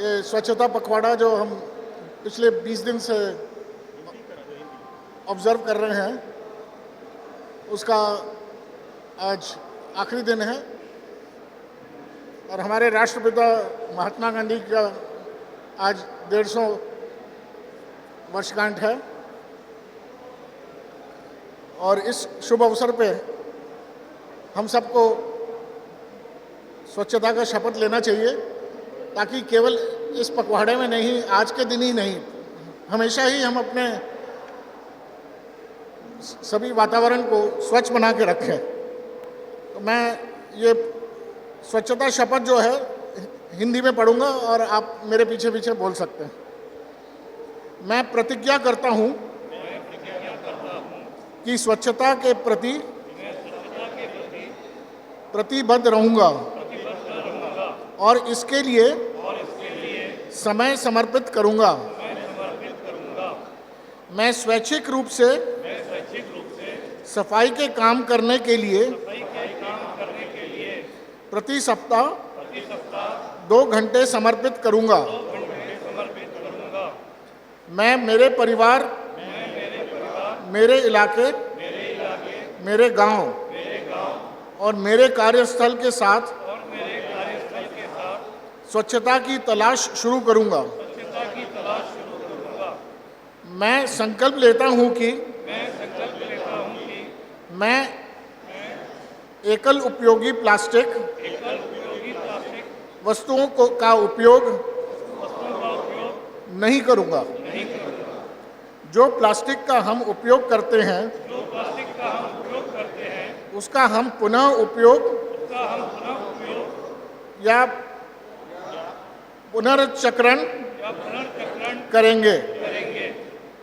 ये स्वच्छता पखवाड़ा जो हम पिछले 20 दिन से ऑब्जर्व कर रहे हैं, उसका आज आखिरी दिन है और हमारे राष्ट्रपिता महात्मा गांधी का आज 150 वर्षगांठ है। और इस शुभ अवसर पे हम सबको स्वच्छता का शपथ लेना चाहिए, ताकि केवल इस पखवाड़े में नहीं, आज के दिन ही नहीं, हमेशा ही हम अपने सभी वातावरण को स्वच्छ बना के रखें। तो मैं ये स्वच्छता शपथ जो है हिंदी में पढ़ूंगा और आप मेरे पीछे पीछे बोल सकते हैं। मैं प्रतिज्ञा करता हूं कि स्वच्छता के प्रति प्रतिबद्ध रहूंगा और इसके लिए समय समर्पित करूंगा। मैं स्वैच्छिक रूप से सफाई के काम करने के लिए प्रति सप्ताह 2 घंटे समर्पित करूंगा। मैं मेरे परिवार, मेरे इलाके, मेरे गांव और मेरे कार्यस्थल के साथ स्वच्छता की तलाश शुरू करूंगा। मैं संकल्प लेता हूं कि मैं एकल उपयोगी प्लास्टिक वस्तुओं का उपयोग नहीं करूंगा। जो प्लास्टिक का हम उपयोग करते हैं उसका हम पुनः उपयोग या पुनर्चक्रण करेंगे।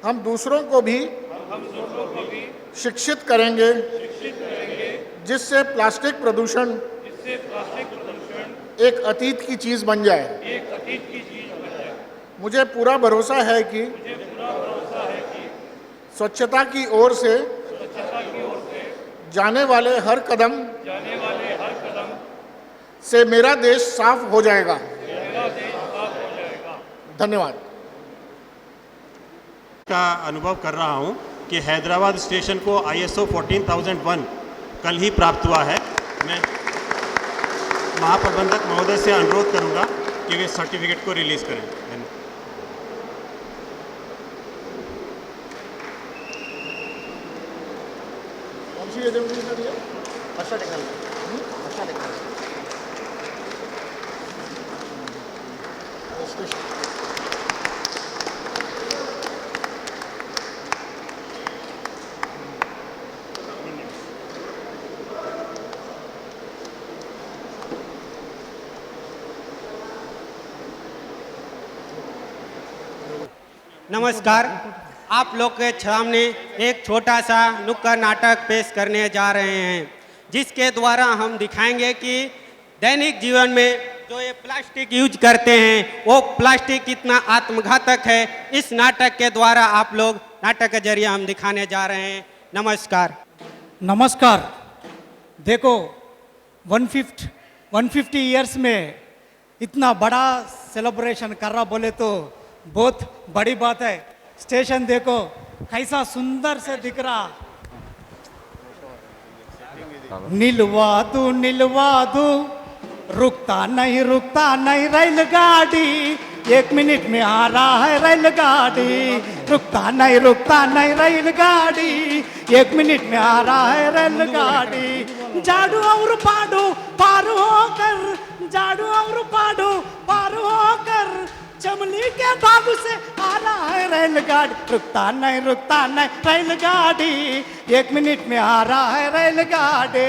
हम दूसरों को भी शिक्षित करेंगे, जिससे प्लास्टिक प्रदूषण एक अतीत की चीज बन जाए। मुझे पूरा भरोसा है कि स्वच्छता की ओर से जाने वाले हर कदम से मेरा देश साफ हो जाएगा। धन्यवाद। का अनुभव कर रहा हूं कि हैदराबाद स्टेशन को ISO 14001 कल ही प्राप्त हुआ है। मैं महाप्रबंधक महोदय से अनुरोध करूंगा कि वे सर्टिफिकेट को रिलीज करें। धन्यवाद। कौन सी एजेंसी सर ये? अच्छा टेक्नोलॉजी। नमस्कार। आप लोग के सामने एक छोटा सा नुक्कड़ नाटक पेश करने जा रहे हैं, जिसके द्वारा हम दिखाएंगे कि दैनिक जीवन में जो ये प्लास्टिक यूज करते हैं वो प्लास्टिक कितना आत्मघातक है। इस नाटक के द्वारा आप लोग नाटक के जरिए हम दिखाने जा रहे हैं। नमस्कार। नमस्कार। देखो 150 ईयर्स में इतना बड़ा सेलिब्रेशन कर रहा बोले तो बहुत बड़ी बात है। स्टेशन देखो कैसा सुंदर से दिख रहा। निलवा दू रुकता नहीं रेलगाड़ी, 1 मिनट में आ रहा है रेलगाड़ी। रुकता नहीं रेलगाड़ी, 1 मिनट में आ रहा है रेलगाड़ी। झाड़ू और पाड़ू पार होकर, झाड़ू और पाड़ू पार होकर चमली के बाबू से आ रहा है रेलगाड़ी। रुकता नहीं रेलगाड़ी, 1 मिनट में आ रहा है रेलगाड़ी।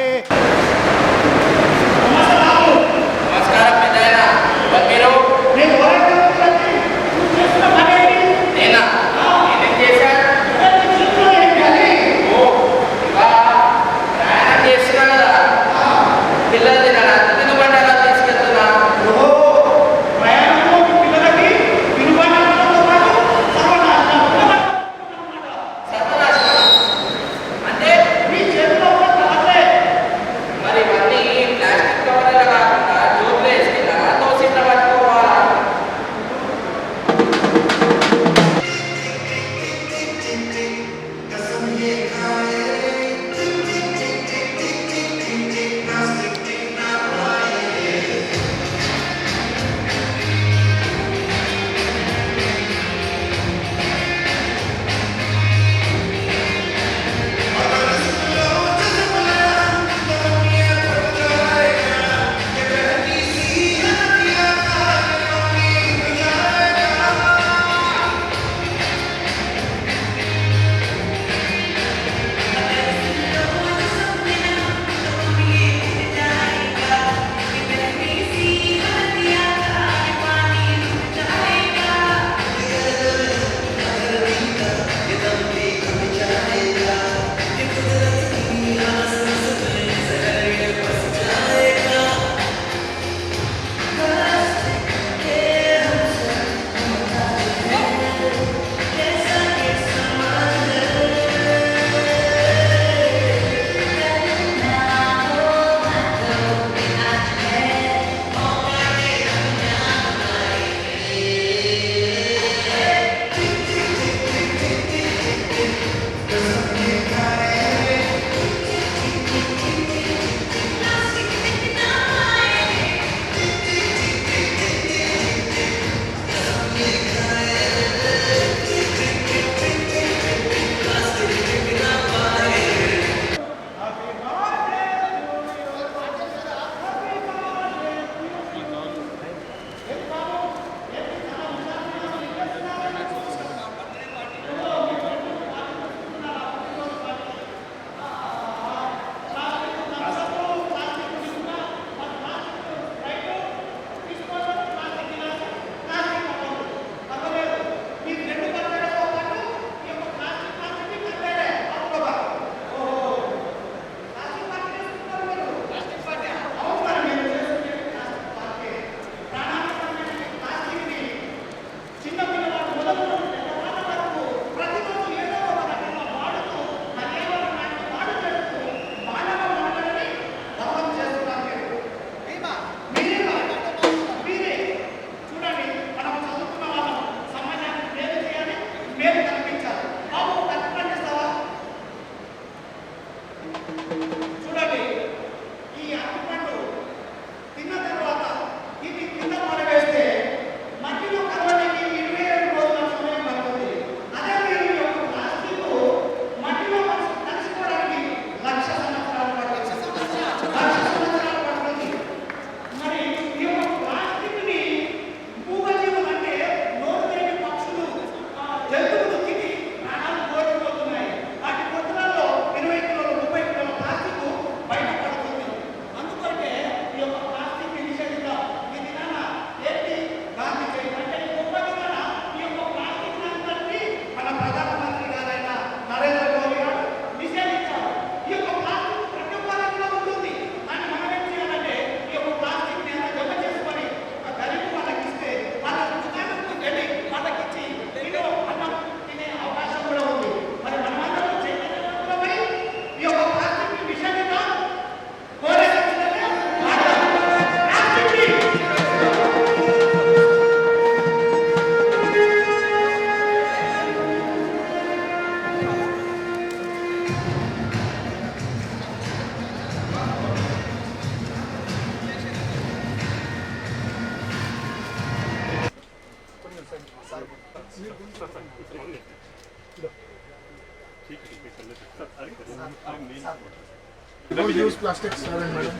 Don't use plastic, sir and madam.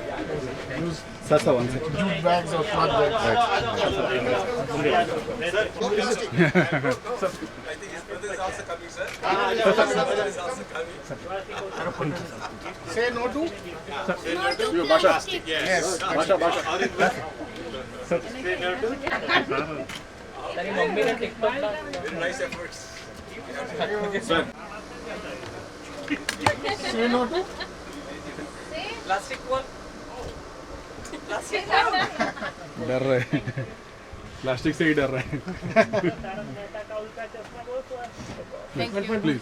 Use Sir, one second. jute bags or cloth bags. Say no to plastic. Yes. Say no to डर रहे हैं प्लास्टिक से ही डर रहे हैं प्लीज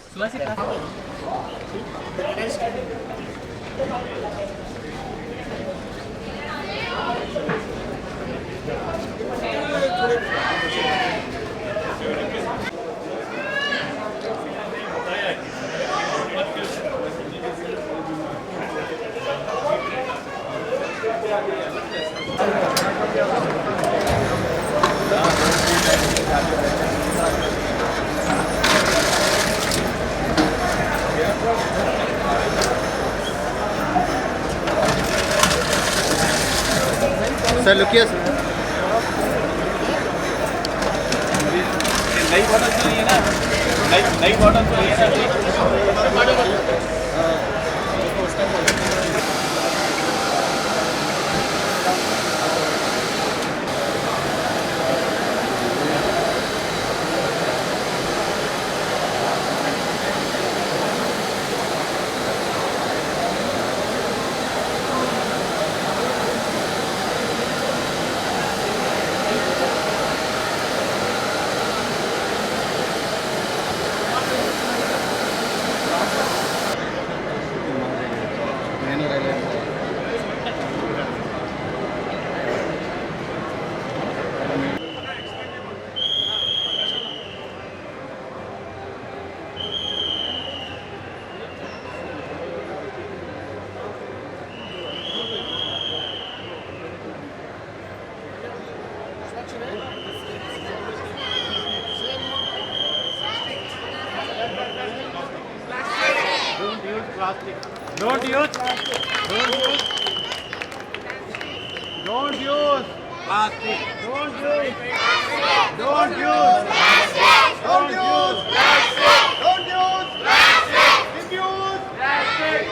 सर लुकिए सर नई बॉटल तो ये ना नई बॉटल तो ये ना Don't use plastic. Don't use plastic. Don't use plastic. Don't use plastic. Don't use plastic. Don't use plastic. Refuse plastic.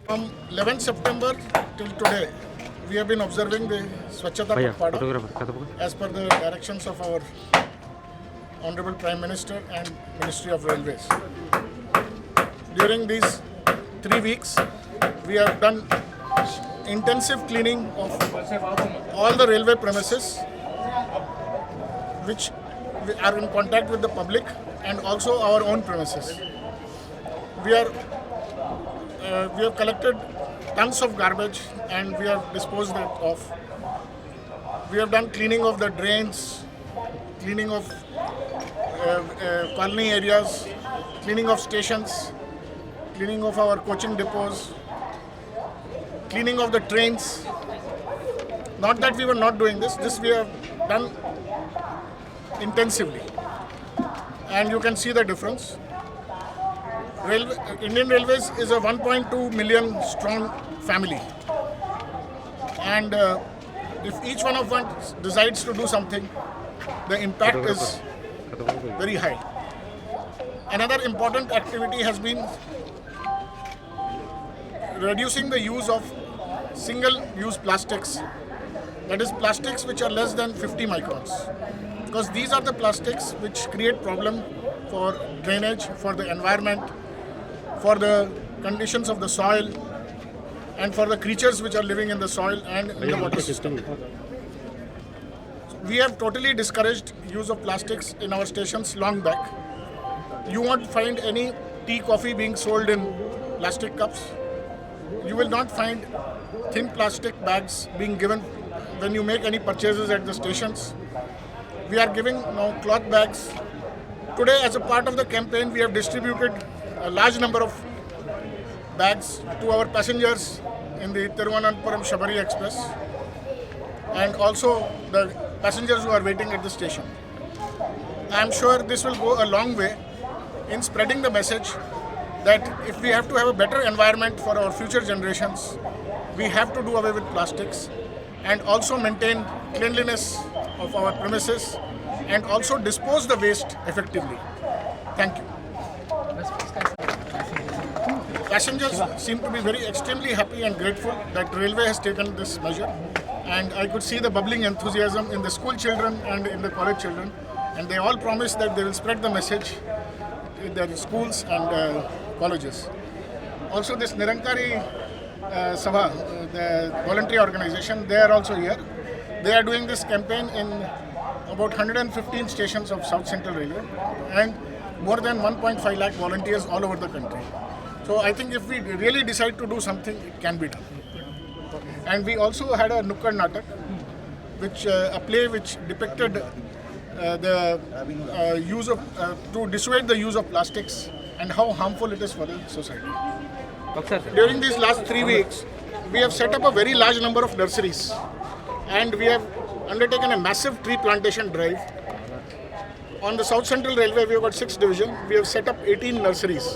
From 11th September till today, we have been observing the Swachhata Pakhwada as per the directions of our Honorable Prime Minister and Ministry of Railways. During these 3 weeks, we have done intensive cleaning of all the railway premises which are in contact with the public and also our own premises. We have collected tons of garbage and we have disposed it off. We have done cleaning of the drains, cleaning of colony areas, cleaning of stations, cleaning of our coaching depots, cleaning of the trains. Not that we were not doing this we have done intensively. And you can see the difference. Indian Railways is a 1.2 million strong family. And if each one of us decides to do something, the impact is very high. Another important activity has been reducing the use of single-use plastics, that is plastics which are less than 50 microns. Because these are the plastics which create problem for drainage, for the environment, for the conditions of the soil, and for the creatures which are living in the soil and in the water system. So we have totally discouraged use of plastics in our stations long back. You won't find any tea, coffee being sold in plastic cups. You will not find thin plastic bags being given when you make any purchases at the stations. We are giving now cloth bags. Today, as a part of the campaign, we have distributed a large number of bags to our passengers in the Thiruvananthapuram Shabari Express and also the passengers who are waiting at the station. I am sure this will go a long way in spreading the message that if we have to have a better environment for our future generations, we have to do away with plastics and also maintain cleanliness of our premises and also dispose the waste effectively. Thank you. Passengers seem to be very extremely happy and grateful that Railway has taken this measure, and I could see the bubbling enthusiasm in the school children and in the college children, and they all promise that they will spread the message in their schools and colleges. Also, this Nirankari Sabha, the voluntary organization, they are also here. They are doing this campaign in about 115 stations of South Central Railway and more than 1.5 lakh volunteers all over the country. So I think if we really decide to do something, it can be done. And we also had a Nukkad Natak, which a play which depicted the use of to dissuade the use of plastics and how harmful it is for the society. During these last 3 weeks, we have set up a very large number of nurseries, and we have undertaken a massive tree plantation drive. On the South Central Railway, we have got 6 divisions. We have set up 18 nurseries.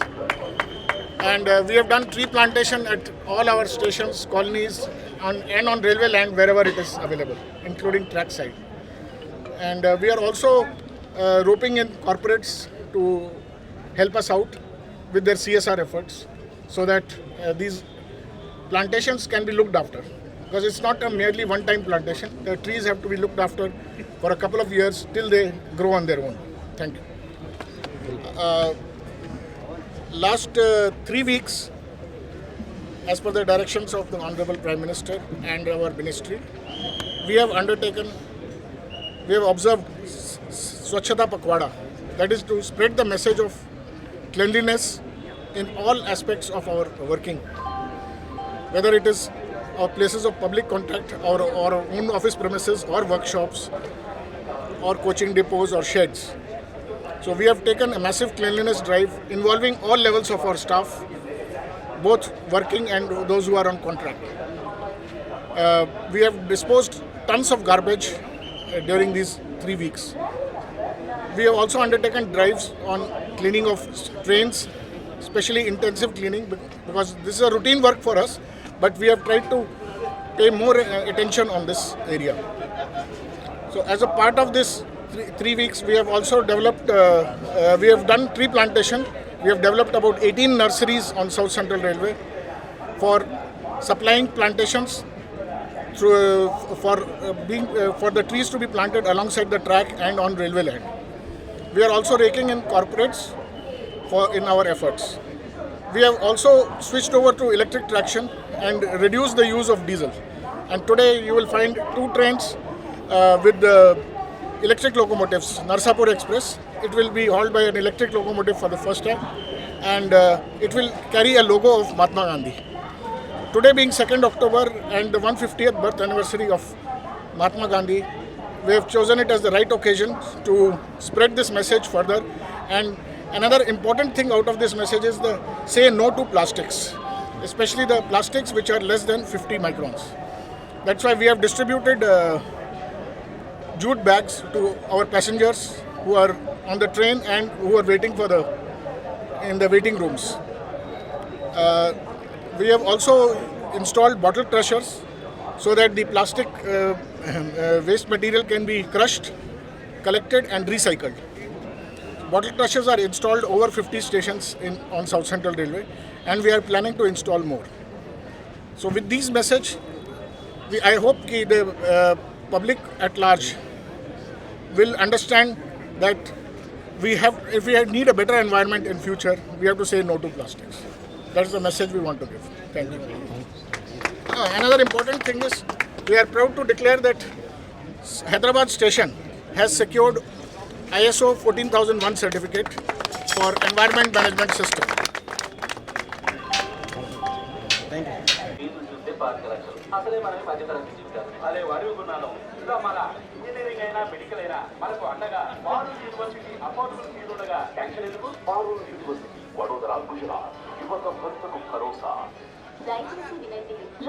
And we have done tree plantation at all our stations, colonies, and on railway land wherever it is available, including trackside. And we are also roping in corporates to help us out with their CSR efforts so that these plantations can be looked after. Because it's not a merely one-time plantation. The trees have to be looked after for a couple of years till they grow on their own. Thank you. Last 3 weeks, as per the directions of the Honorable Prime Minister and our ministry, we have observed Swachhata Pakhwada, that is to spread the message of cleanliness in all aspects of our working, whether it is our places of public contact or our own office premises or workshops or coaching depots or sheds. So we have taken a massive cleanliness drive involving all levels of our staff, both working and those who are on contract. We have disposed tons of garbage during these 3 weeks. We have also undertaken drives on cleaning of trains, especially intensive cleaning, because this is a routine work for us, but we have tried to pay more attention on this area. So as a part of this 3 weeks, we have also developed, we have done tree plantation. We have developed about 18 nurseries on South Central Railway for supplying plantations through, for the trees to be planted alongside the track and on railway land. We are also raking in corporates in our efforts. We have also switched over to electric traction and reduced the use of diesel. And today you will find 2 trains with the electric locomotives, Narsapur Express. It will be hauled by an electric locomotive for the first time, and it will carry a logo of Mahatma Gandhi. Today being 2nd October and the 150th birth anniversary of Mahatma Gandhi, we have chosen it as the right occasion to spread this message further. And another important thing out of this message is the say no to plastics, especially the plastics which are less than 50 microns. That's why we have distributed jute bags to our passengers who are on the train and who are waiting in the waiting rooms. We have also installed bottle crushers so that the plastic waste material can be crushed, collected and recycled. Bottle crushers are installed over 50 stations on South Central Railway, and we are planning to install more. So with these message, I hope that the public at large will understand that if we need a better environment in future, we have to say no to plastics. That's the message we want to give. Thank you. Another important thing is we are proud to declare that Hyderabad station has secured ISO 14001 certificate for environment management system. అసలే మనమే మధ్యతరగతి జీవితాలు అదే అడుగుతున్నాను ఇంకా మన engineering అయినా medical అయినా మనకు అండగా పారూర్ యూనివర్సిటీ అఫోర్డబుల్ ఫీజు ఉండగా ట్యాంక్షన్ ఎందుకు పారూర్ యూనివర్సిటీ వడోదరా గుజరాత్ యువత భర్తకు భరోసా.